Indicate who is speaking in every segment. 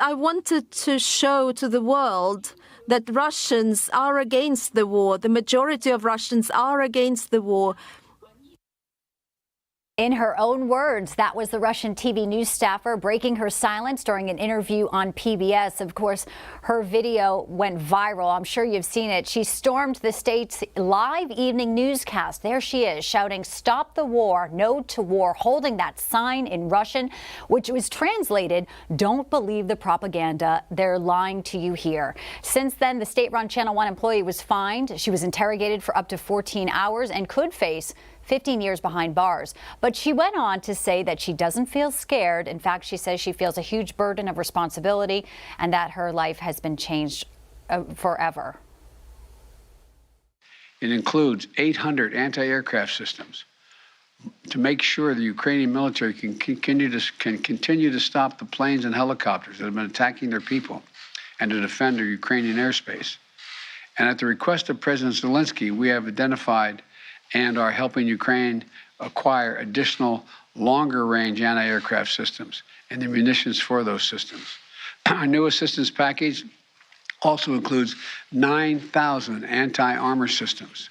Speaker 1: I wanted to show to the world that Russians are against the war. The majority of Russians are against the war.
Speaker 2: In her own words, that was the Russian TV news staffer breaking her silence during an interview on PBS. Of course, her video went viral. I'm sure you've seen it. She stormed the state's live evening newscast. There she is, shouting, "Stop the war, no to war," holding that sign in Russian, which was translated, "Don't believe the propaganda. They're lying to you here." Since then, the state-run Channel 1 employee was fined. She was interrogated for up to 14 hours and could face 15 years behind bars. But she went on to say that she doesn't feel scared. In fact, she says she feels a huge burden of responsibility and that her life has been changed forever.
Speaker 3: It includes 800 anti-aircraft systems to make sure the Ukrainian military can continue to stop the planes and helicopters that have been attacking their people and to defend their Ukrainian airspace. And at the request of President Zelensky, we have identified and are helping Ukraine acquire additional longer-range anti-aircraft systems and the munitions for those systems. Our new assistance package also includes 9,000 anti-armor systems.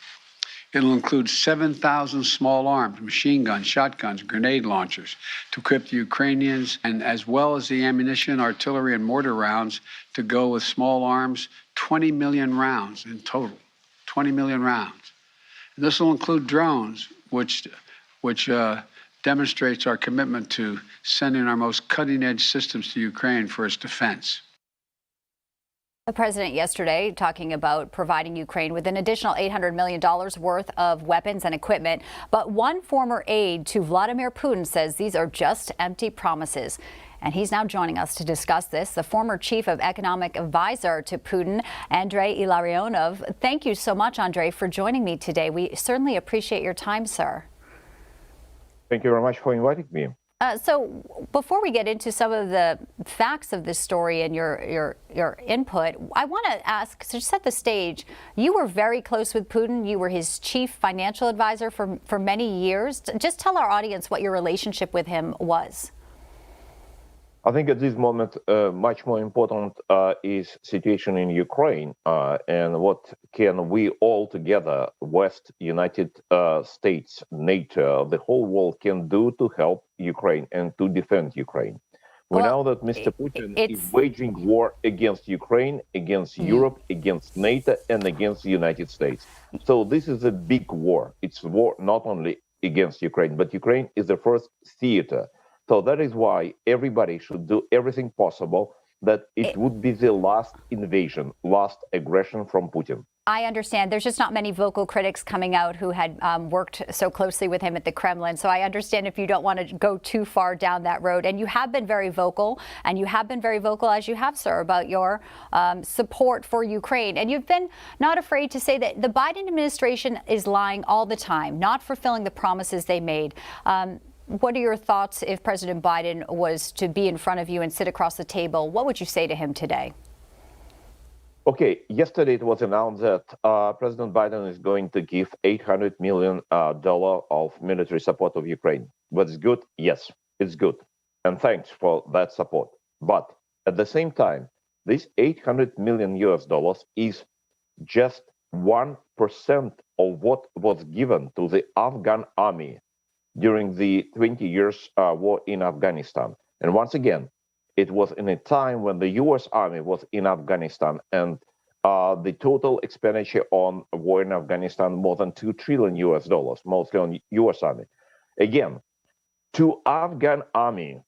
Speaker 3: It'll include 7,000 small arms, machine guns, shotguns, grenade launchers to equip the Ukrainians, and as well as the ammunition, artillery, and mortar rounds to go with small arms, 20 million rounds in total, 20 million rounds. This will include drones, which demonstrates our commitment to sending our most cutting-edge systems to Ukraine for its defense.
Speaker 2: The president yesterday talking about providing Ukraine with an additional $800 million worth of weapons and equipment. But one former aide to Vladimir Putin says these are just empty promises. And he's now joining us to discuss this, the former chief of economic advisor to Putin, Andrei Illarionov. Thank you so much, Andrei, for joining me today. We certainly appreciate your time, sir.
Speaker 4: Thank you very much for inviting me.
Speaker 2: So before we get into some of the facts of this story and your input, I want to ask, to set the stage, you were very close with Putin. You were his chief financial advisor for many years. Just tell our audience what your relationship with him was.
Speaker 4: I think at this moment, much more important is situation in Ukraine and what can we all together, West, United States, NATO, the whole world can do to help Ukraine and to defend Ukraine. We know that Mr. Putin is waging war against Ukraine, against Europe, against NATO, and against the United States. So this is a big war. It's a war not only against Ukraine, but Ukraine is the first theater. So that is why everybody should do everything possible that it would be the last invasion, last aggression from Putin.
Speaker 2: I understand. There's just not many vocal critics coming out who had worked so closely with him at the Kremlin. So I understand if you don't want to go too far down that road. And you have been very vocal, and you have been very vocal, as you have, sir, about your support for Ukraine. And you've been not afraid to say that the Biden administration is lying all the time, not fulfilling the promises they made. What are your thoughts if President Biden was to be in front of you and sit across the table? What would you say to him today?
Speaker 4: Okay, yesterday it was announced that President Biden is going to give $800 million of military support of Ukraine. Was it good? Yes, it's good. And thanks for that support. But at the same time, this $800 million is just 1% of what was given to the Afghan army during the 20 years war in Afghanistan. And once again, it was in a time when the U.S. Army was in Afghanistan, and the total expenditure on war in Afghanistan more than $2 trillion, mostly on U.S. Army. Again, to Afghan army,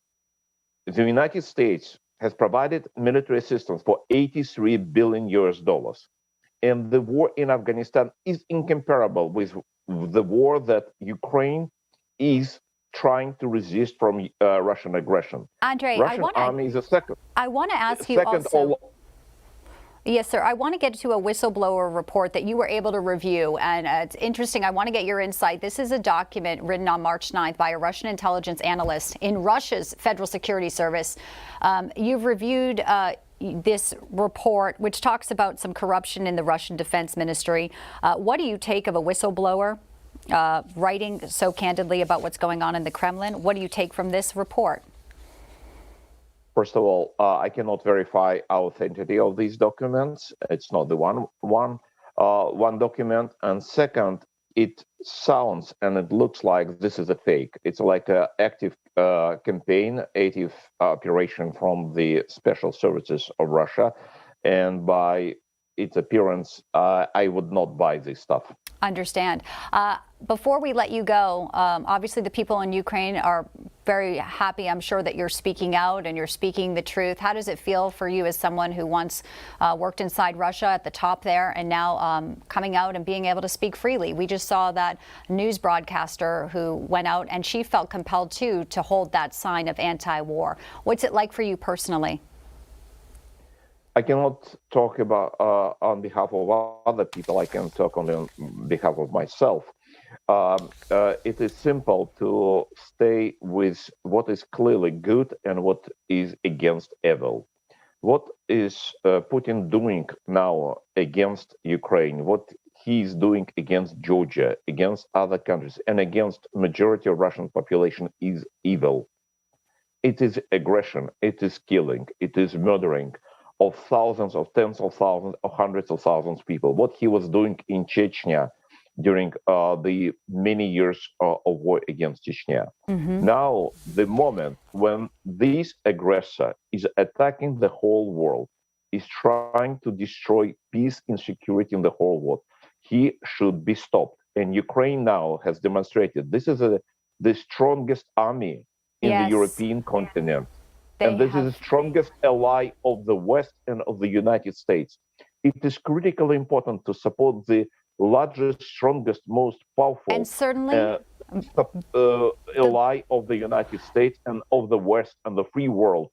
Speaker 4: the United States has provided military assistance for $83 billion. And the war in Afghanistan is incomparable with the war that Ukraine is trying to resist from Russian aggression.
Speaker 2: Andrei,
Speaker 4: Russian army is a second.
Speaker 2: I want to ask you also. Yes, sir. I want to get to a whistleblower report that you were able to review. And it's interesting. I want to get your insight. This is a document written on March 9th by a Russian intelligence analyst in Russia's Federal Security Service. You've reviewed this report, which talks about some corruption in the Russian Defense Ministry. What do you take of a whistleblower writing so candidly about what's going on in the Kremlin? What do you take from this report?
Speaker 4: First of all, I cannot verify authenticity of these documents. It's not the one document. And second, it sounds and it looks like this is a fake. It's like an active campaign, active operation from the special services of Russia. And by its appearance, I would not buy this stuff.
Speaker 2: Understand. Before we let you go, obviously the people in Ukraine are very happy, I'm sure, that you're speaking out and you're speaking the truth. How does it feel for you as someone who once worked inside Russia at the top there and now coming out and being able to speak freely? We just saw that news broadcaster who went out and she felt compelled too to hold that sign of anti-war. What's it like for you personally?
Speaker 4: I cannot talk about on behalf of other people. I can talk on behalf of myself. It is simple to stay with what is clearly good and what is against evil. What is Putin doing now against Ukraine? What he's doing against Georgia, against other countries, and against majority of Russian population is evil. It is aggression. It is killing. It is murdering of thousands, of tens of thousands, of hundreds of thousands of people. What he was doing in Chechnya during the many years of war against Chechnya. Mm-hmm. Now, the moment when this aggressor is attacking the whole world, is trying to destroy peace and security in the whole world, he should be stopped. And Ukraine now has demonstrated this is the strongest army in the European continent. And this is the strongest ally of the West and of the United States. It is critically important to support the largest, strongest, most powerful
Speaker 2: and certainly
Speaker 4: ally of the United States and of the West and the free world